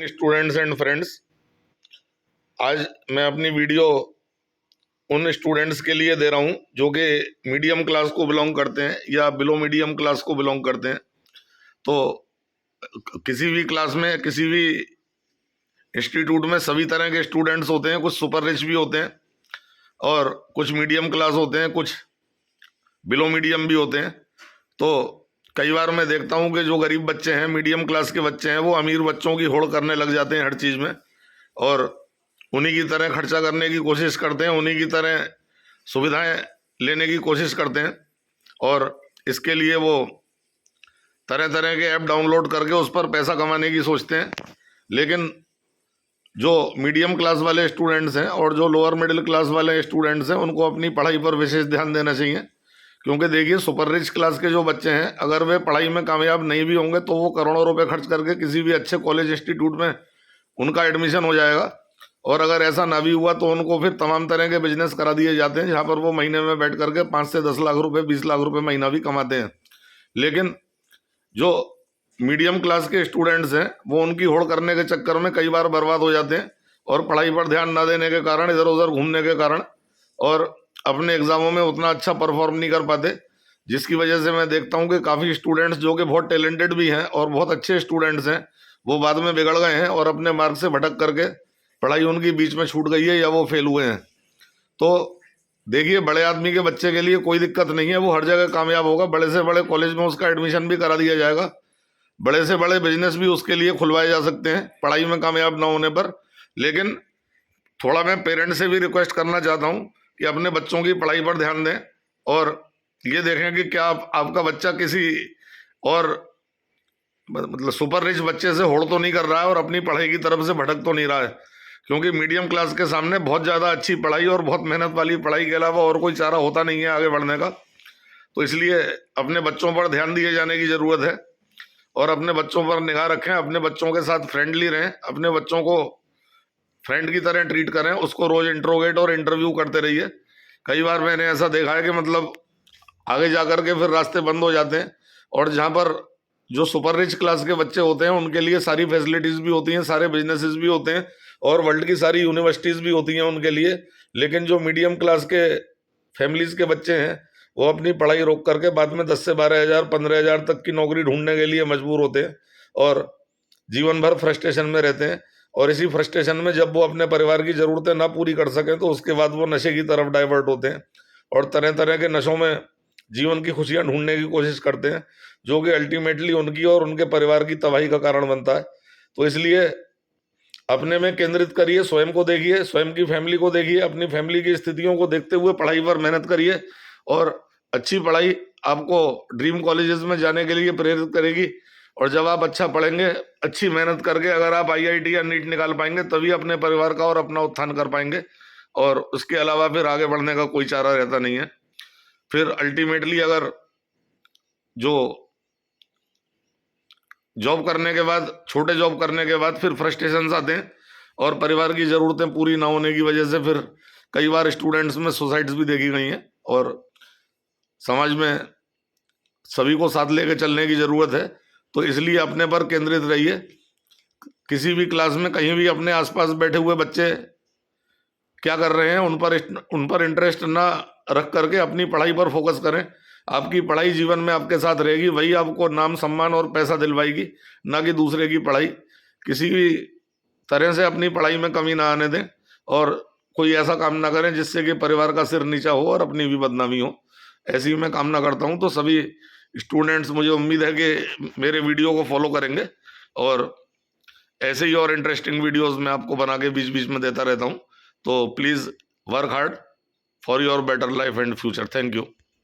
Students and friends, आज मैं अपनी वीडियो उन स्टूडेंट्स के लिए दे रहा हूं जो कि मीडियम क्लास को बिलोंग करते हैं या बिलो मीडियम क्लास को बिलोंग करते हैं। तो किसी भी क्लास में, किसी भी इंस्टीट्यूट में सभी तरह के स्टूडेंट्स होते हैं। कुछ सुपर रिच भी होते हैं और कुछ मीडियम क्लास होते हैं, कुछ बिलो मीडियम भी होते हैं। तो कई बार मैं देखता हूं कि जो गरीब बच्चे हैं, मीडियम क्लास के बच्चे हैं, वो अमीर बच्चों की होड़ करने लग जाते हैं हर चीज़ में और उन्हीं की तरह खर्चा करने की कोशिश करते हैं, उन्हीं की तरह सुविधाएं लेने की कोशिश करते हैं और इसके लिए वो तरह तरह के ऐप डाउनलोड करके उस पर पैसा कमाने की सोचते हैं। लेकिन जो मीडियम क्लास वाले स्टूडेंट्स हैं और जो लोअर मिडिल क्लास वाले स्टूडेंट्स हैं, उनको अपनी पढ़ाई पर विशेष ध्यान देना चाहिए। क्योंकि देखिए, सुपर रिच क्लास के जो बच्चे हैं, अगर वे पढ़ाई में कामयाब नहीं भी होंगे तो वो करोड़ों रुपए खर्च करके किसी भी अच्छे कॉलेज इंस्टीट्यूट में उनका एडमिशन हो जाएगा। और अगर ऐसा ना भी हुआ तो उनको फिर तमाम तरह के बिजनेस करा दिए जाते हैं, जहाँ पर वो महीने में बैठ करके 5 से 10 लाख रुपए, 20 लाख रुपए महीना भी कमाते हैं। लेकिन जो मीडियम क्लास के स्टूडेंट्स हैं, वो उनकी होड़ करने के चक्कर में कई बार बर्बाद हो जाते हैं और पढ़ाई पर ध्यान ना देने के कारण, इधर उधर घूमने के कारण, और अपने एग्जामों में उतना अच्छा परफॉर्म नहीं कर पाते। जिसकी वजह से मैं देखता हूँ कि काफ़ी स्टूडेंट्स जो कि बहुत टैलेंटेड भी हैं और बहुत अच्छे स्टूडेंट्स हैं, वो बाद में बिगड़ गए हैं और अपने मार्ग से भटक करके पढ़ाई उनकी बीच में छूट गई है या वो फेल हुए हैं। तो देखिए, बड़े आदमी के बच्चे के लिए कोई दिक्कत नहीं है, वो हर जगह कामयाब होगा। बड़े से बड़े कॉलेज में उसका एडमिशन भी करा दिया जाएगा, बड़े से बड़े बिजनेस भी उसके लिए खुलवाए जा सकते हैं पढ़ाई में कामयाब ना होने पर। लेकिन थोड़ा मैं पेरेंट्स से भी रिक्वेस्ट करना चाहता हूँ कि अपने बच्चों की पढ़ाई पर ध्यान दें और ये देखें कि क्या आपका बच्चा किसी और मतलब सुपर रिच बच्चे से होड़ तो नहीं कर रहा है और अपनी पढ़ाई की तरफ से भटक तो नहीं रहा है। क्योंकि मीडियम क्लास के सामने बहुत ज़्यादा अच्छी पढ़ाई और बहुत मेहनत वाली पढ़ाई के अलावा और कोई चारा होता नहीं है आगे बढ़ने का। तो इसलिए अपने बच्चों पर ध्यान दिए जाने की ज़रूरत है और अपने बच्चों पर निगाह रखें, अपने बच्चों के साथ फ्रेंडली रहें, अपने बच्चों को फ्रेंड की तरह ट्रीट करें, उसको रोज़ इंट्रोगेट और इंटरव्यू करते रहिए। कई बार मैंने ऐसा देखा है कि मतलब आगे जा कर के फिर रास्ते बंद हो जाते हैं और जहाँ पर जो सुपर रिच क्लास के बच्चे होते हैं उनके लिए सारी फैसिलिटीज़ भी होती हैं, सारे बिजनेसेस भी होते हैं और वर्ल्ड की सारी यूनिवर्सिटीज़ भी होती हैं उनके लिए। लेकिन जो मीडियम क्लास के फैमिलीज़ के बच्चे हैं, वो अपनी पढ़ाई रोक करके बाद में 10 से 12 हज़ार, 15 हज़ार तक की नौकरी ढूंढने के लिए मजबूर होते हैं और जीवन भर फ्रस्ट्रेशन में रहते हैं। और इसी फ्रस्ट्रेशन में जब वो अपने परिवार की ज़रूरतें ना पूरी कर सकें तो उसके बाद वो नशे की तरफ डाइवर्ट होते हैं और तरह तरह के नशों में जीवन की खुशियां ढूंढने की कोशिश करते हैं, जो कि अल्टीमेटली उनकी और उनके परिवार की तबाही का कारण बनता है। तो इसलिए अपने में केंद्रित करिए, स्वयं को देखिए, स्वयं की फैमिली को देखिए, अपनी फैमिली की स्थितियों को देखते हुए पढ़ाई पर मेहनत करिए और अच्छी पढ़ाई आपको ड्रीम कॉलेजेस में जाने के लिए प्रेरित करेगी। और जब आप अच्छा पढ़ेंगे, अच्छी मेहनत करके अगर आप IIT या नीट निकाल पाएंगे, तभी अपने परिवार का और अपना उत्थान कर पाएंगे और उसके अलावा फिर आगे बढ़ने का कोई चारा रहता नहीं है। फिर अल्टीमेटली अगर जो जॉब करने के बाद, छोटे जॉब करने के बाद फिर फ्रस्ट्रेशन आते हैं और परिवार की ज़रूरतें पूरी ना होने की वजह से फिर कई बार स्टूडेंट्स में सुसाइड्स भी देखी गई हैं। और समाज में सभी को साथ लेके चलने की ज़रूरत है। तो इसलिए अपने पर केंद्रित रहिए। किसी भी क्लास में कहीं भी अपने आसपास बैठे हुए बच्चे क्या कर रहे हैं उन पर इंटरेस्ट ना रख करके अपनी पढ़ाई पर फोकस करें। आपकी पढ़ाई जीवन में आपके साथ रहेगी, वही आपको नाम, सम्मान और पैसा दिलवाएगी, ना कि दूसरे की पढ़ाई। किसी भी तरह से अपनी पढ़ाई में कमी ना आने दें और कोई ऐसा काम ना करें जिससे कि परिवार का सिर नीचा हो और अपनी भी बदनामी हो। ऐसी मैं कामना करता हूँ। तो सभी स्टूडेंट्स, मुझे उम्मीद है कि मेरे वीडियो को फॉलो करेंगे और ऐसे ही और इंटरेस्टिंग वीडियोस मैं आपको बना के बीच बीच में देता रहता हूँ। तो please work hard for your better life and future. Thank you.